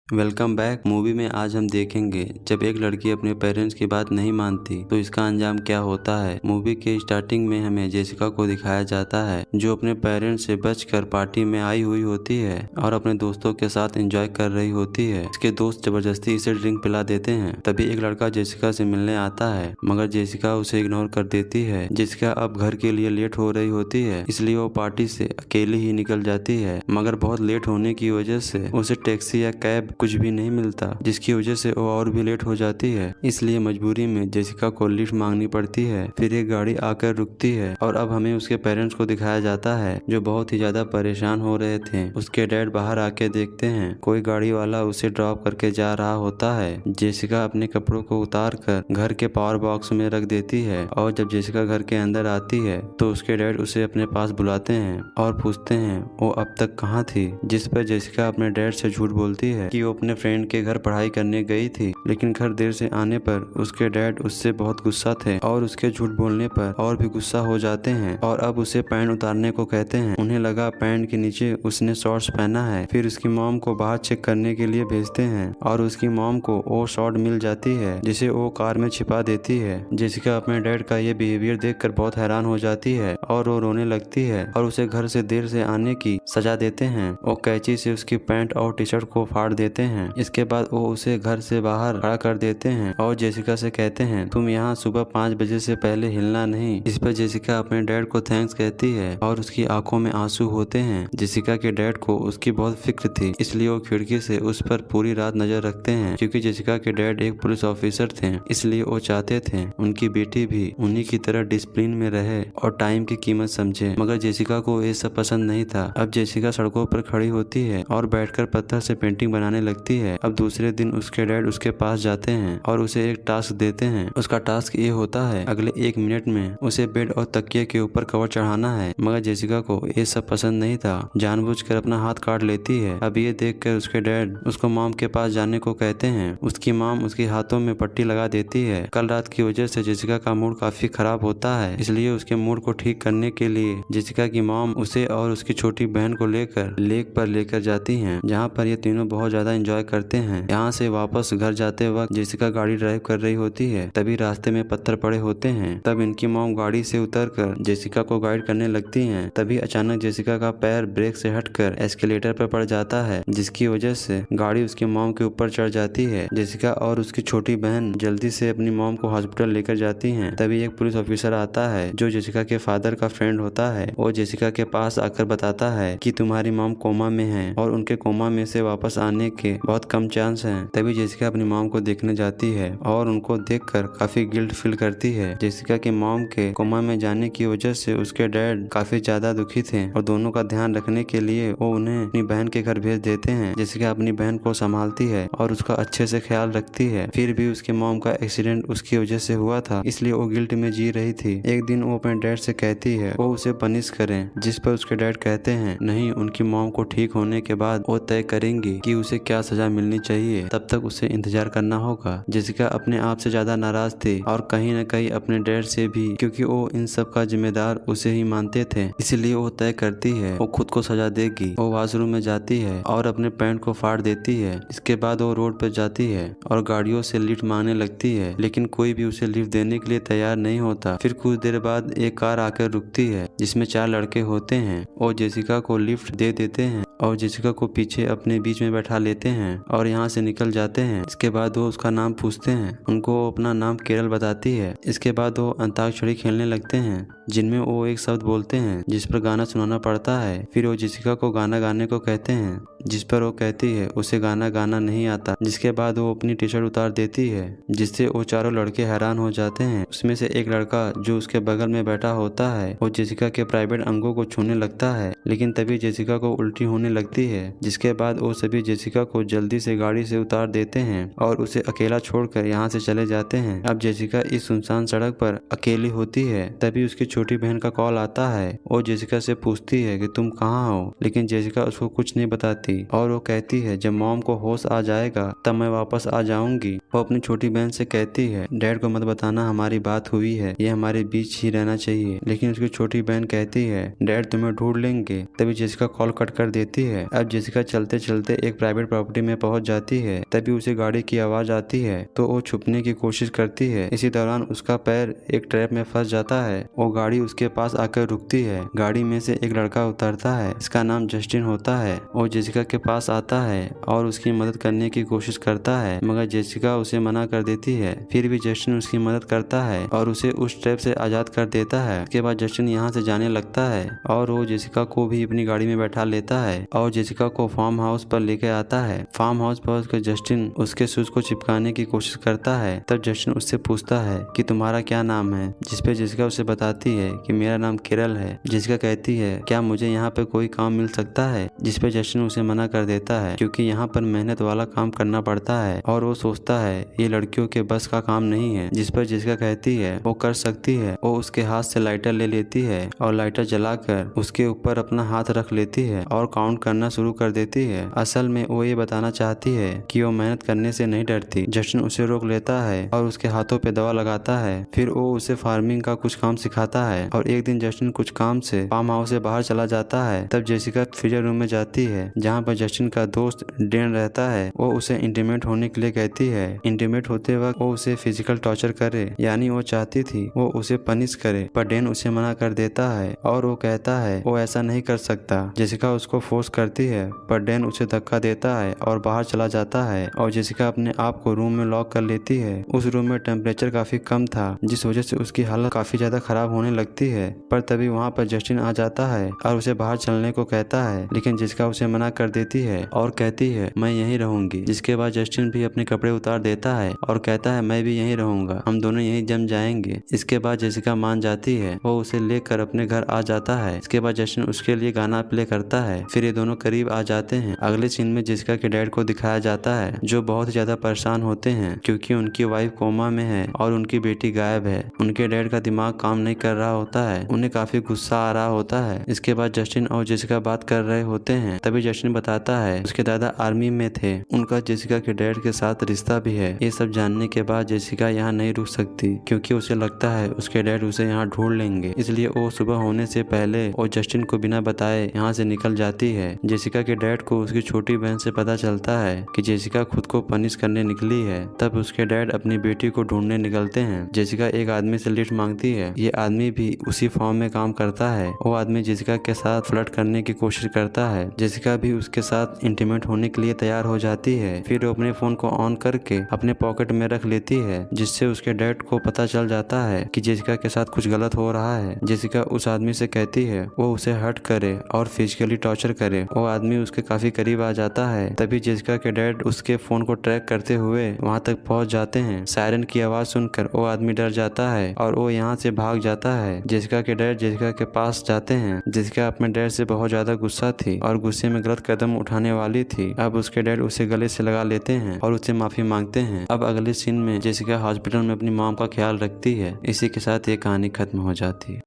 Welcome back. Movie में आज हम देखेंगे जब एक लड़की अपने पेरेंट्स की बात नहीं मानती तो इसका अंजाम क्या होता है। मूवी के स्टार्टिंग में हमें जेसिका को दिखाया जाता है जो अपने पेरेंट्स से बचकर पार्टी में आई हुई होती है और अपने दोस्तों के साथ एंजॉय कर रही होती है। इसके दोस्त जबरदस्ती इसे ड्रिंक पिला देते हैं। तभी एक लड़का जेसिका से मिलने आता है मगर जेसिका उसे इग्नोर कर देती है। जेसिका अब घर के लिए लेट हो रही होती है इसलिए वो पार्टी से अकेली ही निकल जाती है मगर बहुत लेट होने की वजह से उसे टैक्सी या कैब कुछ भी नहीं मिलता जिसकी वजह से वो और भी लेट हो जाती है। इसलिए मजबूरी में जेसिका को लिफ्ट मांगनी पड़ती है। फिर एक गाड़ी आकर रुकती है और अब हमें उसके पेरेंट्स को दिखाया जाता है जो बहुत ही ज्यादा परेशान हो रहे थे। उसके डैड बाहर आके देखते हैं कोई गाड़ी वाला उसे ड्रॉप करके जा रहा होता है। जेसिका अपने कपड़ों को उतार कर घर के पावर बॉक्स में रख देती है और जब जेसिका घर के अंदर आती है तो उसके डैड उसे अपने पास बुलाते हैं और पूछते हैं वो अब तक कहाँ थी। जिस पर जेसिका अपने डैड से झूठ बोलती है कि वो अपने फ्रेंड के घर पढ़ाई करने गई थी लेकिन घर देर से आने पर उसके डैड उससे बहुत गुस्सा थे और उसके झूठ बोलने पर और भी गुस्सा हो जाते हैं और अब उसे पैंट उतारने को कहते हैं। उन्हें लगा पैंट के नीचे उसने शॉर्ट्स पहना है। फिर उसकी मॉम को बाहर चेक करने के लिए भेजते हैं और उसकी मॉम को वो शॉर्ट मिल जाती है जिसे वो कार में छिपा देती है। जेसिका अपने डैड का ये बिहेवियर देखकर बहुत हैरान हो जाती है और वो रोने लगती है और उसे घर से देर से आने की सजा देते हैं। वो कैंची से उसकी पैंट और टी शर्ट को फाड़ देते हैं। इसके बाद वो उसे घर से बाहर खड़ा कर देते हैं और जेसिका से कहते हैं तुम यहाँ सुबह 5 बजे से पहले हिलना नहीं। इस पर जेसिका अपने डैड को थैंक्स कहती है और उसकी आंखों में आंसू होते हैं। जेसिका के डैड को उसकी बहुत फिक्र थी इसलिए वो खिड़की से उस पर पूरी रात नजर रखते हैं। क्योंकि जेसिका के डैड एक पुलिस ऑफिसर थे इसलिए वो चाहते थे उनकी बेटी भी उन्हीं की तरह डिसिप्लिन में रहे और टाइम की कीमत समझे। मगर जेसिका को ये सब पसंद नहीं था। अब जेसिका सड़कों पर खड़ी होती है और बैठकर पत्थर से पेंटिंग बनाने लगती है। अब दूसरे दिन उसके डैड उसके पास जाते हैं और उसे एक टास्क देते हैं। उसका टास्क ये होता है अगले 1 मिनट में उसे बेड और तकिए के ऊपर कवर चढ़ाना है। मगर जेसिका को ये सब पसंद नहीं था। जानबूझकर अपना हाथ काट लेती है। अब ये देखकर उसके डैड उसको मॉम के पास जाने को कहते हैं। उसकी मॉम उसके हाथों में पट्टी लगा देती है। कल रात की वजह से जेसिका का मूड काफी खराब होता है इसलिए उसके मूड को ठीक करने के लिए जेसिका की मॉम उसे और उसकी छोटी बहन को लेकर लेक पर लेकर जाती है जहाँ पर ये तीनों बहुत ज्यादा एंजॉय करते हैं। यहाँ से वापस घर जाते वक्त जेसिका गाड़ी ड्राइव कर रही होती है तभी रास्ते में पत्थर पड़े होते हैं। तब इनकी मॉम गाड़ी से उतरकर जेसिका को गाइड करने लगती हैं। तभी अचानक जेसिका का पैर ब्रेक से हटकर एस्केलेटर पर पड़ जाता है जिसकी वजह से गाड़ी उसकी मॉम के ऊपर चढ़ जाती है। जेसिका और उसकी छोटी बहन जल्दी से अपनी मॉम को हॉस्पिटल लेकर जाती हैं। तभी एक पुलिस ऑफिसर आता है जो जेसिका के फादर का फ्रेंड होता है। वो जेसिका के पास आकर बताता है कि तुम्हारी मॉम कोमा में है और उनके कोमा में से वापस आने के बहुत कम चांस हैं। तभी जेसिका अपनी मॉम को देखने जाती है और उनको देखकर काफी गिल्ट फील करती है। जेसिका की मॉम के कोमा में जाने की वजह से उसके डैड काफी ज्यादा दुखी थे और दोनों का ध्यान रखने के लिए वो उन्हें अपनी बहन के घर भेज देते हैं। जेसिका अपनी बहन को संभालती है और उसका अच्छे से ख्याल रखती है। फिर भी उसके मॉम का एक्सीडेंट उसकी वजह से हुआ था इसलिए वो गिल्ट में जी रही थी। एक दिन वो अपने डैड से कहती है वो उसे पनिश करें जिस पर उसके डैड कहते हैं नहीं, उनकी मॉम को ठीक होने के बाद वो तय करेंगी कि उसे क्या सजा मिलनी चाहिए। तब तक उसे इंतजार करना होगा। जेसिका अपने आप से ज्यादा नाराज थी और कहीं न कहीं अपने डैड से भी क्योंकि वो इन सब का जिम्मेदार उसे ही मानते थे। इसलिए वो तय करती है वो खुद को सजा देगी। वो वॉशरूम में जाती है और अपने पैंट को फाड़ देती है। इसके बाद वो रोड पर जाती है और गाड़ियों से लिफ्ट मांगने लगती है लेकिन कोई भी उसे लिफ्ट देने के लिए तैयार नहीं होता। फिर कुछ देर बाद एक कार आकर रुकती है जिसमें 4 लड़के होते हैं और जेसिका को लिफ्ट दे देते हैं और जेसिका को पीछे अपने बीच में बैठा लेते हैं और यहाँ से निकल जाते हैं। इसके बाद वो उसका नाम पूछते हैं। उनको वो अपना नाम केरल बताती है। इसके बाद वो अंताक्षरी खेलने लगते हैं जिनमें वो एक शब्द बोलते हैं जिस पर गाना सुनाना पड़ता है। फिर वो जेसिका को गाना गाने को कहते हैं जिस पर वो कहती है उसे गाना गाना नहीं आता। जिसके बाद वो अपनी टी शर्ट उतार देती है जिससे वो चारों लड़के हैरान हो जाते हैं। उसमें से एक लड़का जो उसके बगल में बैठा होता है वो जेसिका के प्राइवेट अंगों को छूने लगता है लेकिन तभी जेसिका को उल्टी होने लगती है। जिसके बाद वो सभी जेसिका को जल्दी से गाड़ी से उतार देते हैं और उसे अकेला छोड़कर यहाँ से चले जाते हैं। अब जेसिका इस सुनसान सड़क पर अकेली होती है। तभी उसकी छोटी बहन का कॉल आता है। वो जेसिका से पूछती है कि तुम कहाँ हो लेकिन जेसिका उसको कुछ नहीं बताती। थी और वो कहती है जब मॉम को होश आ जाएगा तब मैं वापस आ जाऊंगी। वो अपनी छोटी बहन से कहती है डैड को मत बताना हमारी बात हुई है, ये हमारे बीच ही रहना चाहिए। लेकिन उसकी छोटी बहन कहती है डैड तुम्हें ढूंढ लेंगे। तभी जेसिका कॉल कट कर देती है। अब जेसिका चलते चलते एक प्राइवेट प्रॉपर्टी में पहुंच जाती है। तभी उसे गाड़ी की आवाज आती है तो वो छुपने की कोशिश करती है। इसी दौरान उसका पैर एक ट्रैप में फंस जाता है। वो गाड़ी उसके पास आकर रुकती है। गाड़ी में से एक लड़का उतरता है, इसका नाम जस्टिन होता है। वो जेसिका के पास आता है और उसकी मदद करने की कोशिश करता है, मगर जेसिका उसे मना कर देती है। फिर भी जस्टिन उसकी मदद करता है और उसे उस ट्रैप से आजाद कर देता है। उसके बाद जस्टिन यहाँ से जाने लगता है और वो जेसिका को भी अपनी गाड़ी में बैठा लेता है और जेसिका को फार्म हाउस पर लेके आता है। फार्म हाउस पर उसके जस्टिन उसके शूज को चिपकाने की कोशिश करता है। तब जस्टिन उससे पूछता है कि तुम्हारा क्या नाम है, जिसपे जेसिका उसे बताती है कि मेरा नाम केरल है। जेसिका कहती है क्या मुझे यहाँ पे कोई काम मिल सकता है, जिसपे जस्टिन उसे मना कर देता है क्योंकि यहाँ पर मेहनत वाला काम करना पड़ता है और वो सोचता है ये लड़कियों के बस का काम नहीं है। जिस पर जेसिका कहती है वो कर सकती है। वो उसके हाथ से लाइटर ले लेती है और लाइटर जलाकर उसके ऊपर अपना हाथ रख लेती है और काउंट करना शुरू कर देती है। असल में वो ये बताना चाहती है कि वो मेहनत करने से नहीं डरती। जस्टिन उसे रोक लेता है और उसके हाथों पे दवा लगाता है। फिर वो उसे फार्मिंग का कुछ काम सिखाता है और एक दिन जस्टिन कुछ काम से फार्म हाउस से बाहर चला जाता है। तब जेसिका फ्रीजर रूम में जाती है जहाँ पर जस्टिन का दोस्त डेन रहता है। वो उसे इंटीमेट होने के लिए कहती है। इंटीमेट होते वक्त वो उसे फिजिकल टॉर्चर करे, यानी वो चाहती थी वो उसे पनिश करे, पर डेन उसे मना कर देता है और वो कहता है वो ऐसा नहीं कर सकता। जेसिका उसको फोर्स करती है पर डेन उसे धक्का देता है और बाहर चला जाता है और जेसिका अपने आप को रूम में लॉक कर लेती है। उस रूम में टेम्परेचर काफी कम था जिस वजह से उसकी हालत काफी ज्यादा खराब होने लगती है। पर तभी वहाँ पर जस्टिन आ जाता है और उसे बाहर चलने को कहता है, लेकिन जेसिका उसे मना कर देती है और कहती है मैं यहीं रहूंगी। जिसके बाद जस्टिन भी अपने कपड़े उतार देता है और कहता है मैं भी यहीं रहूंगा, हम दोनों यहीं जम जाएंगे। इसके बाद जेसिका मान जाती है। वो उसे लेकर अपने घर आ जाता है। इसके बाद जस्टिन उसके लिए गाना प्ले करता है। फिर ये दोनों करीब आ जाते हैं। अगले सीन में जेसिका के डैड को दिखाया जाता है जो बहुत ज्यादा परेशान होते हैं क्योंकि उनकी वाइफ कोमा में है और उनकी बेटी गायब है। उनके डैड का दिमाग काम नहीं कर रहा होता है, उन्हें काफी गुस्सा आ रहा होता है। इसके बाद जस्टिन और जेसिका बात कर रहे होते हैं। तभी जस्टिन बताता है उसके दादा आर्मी में थे, उनका जेसिका के डैड के साथ रिश्ता भी है। ये सब जानने के बाद जेसिका यहाँ नहीं रुक सकती क्योंकि उसे लगता है उसके डैड उसे यहाँ ढूंढ लेंगे। इसलिए वो सुबह होने से पहले वो जस्टिन को बिना बताए यहाँ से निकल जाती है। जेसिका के डैड को उसकी छोटी बहन से पता चलता है कि जेसिका खुद को पनिश करने निकली है। तब उसके डैड अपनी बेटी को ढूंढने निकलते हैं। जेसिका एक आदमी से लिफ्ट मांगती है। ये आदमी भी उसी फॉर्म में काम करता है। वो आदमी जेसिका के साथ फ्लर्ट करने की कोशिश करता है। जेसिका भी उसके साथ इंटीमेट होने के लिए तैयार हो जाती है। फिर वो अपने फोन को ऑन करके अपने पॉकेट में रख लेती है, जिससे उसके डैड को पता चल जाता है कि जेसिका के साथ कुछ गलत हो रहा है। जेसिका उस आदमी से कहती है वो उसे हर्ट करे और फिजिकली टॉर्चर करे। वो आदमी उसके काफी करीब आ जाता है। तभी जेसिका के डैड उसके फोन को ट्रैक करते हुए वहाँ तक पहुँच जाते हैं। सायरन की आवाज सुनकर वो आदमी डर जाता है और वो यहाँ से भाग जाता है। जेसिका के डैड जेसिका के पास जाते हैं। जेसिका अपने डैड से बहुत ज्यादा गुस्सा थी और गुस्से में गलत कदम उठाने वाली थी। अब उसके डैड उसे गले से लगा लेते हैं और उससे माफी मांगते हैं। अब अगले सीन में जेसिका हॉस्पिटल में अपनी मॉम का ख्याल रखती है। इसी के साथ ये कहानी खत्म हो जाती है।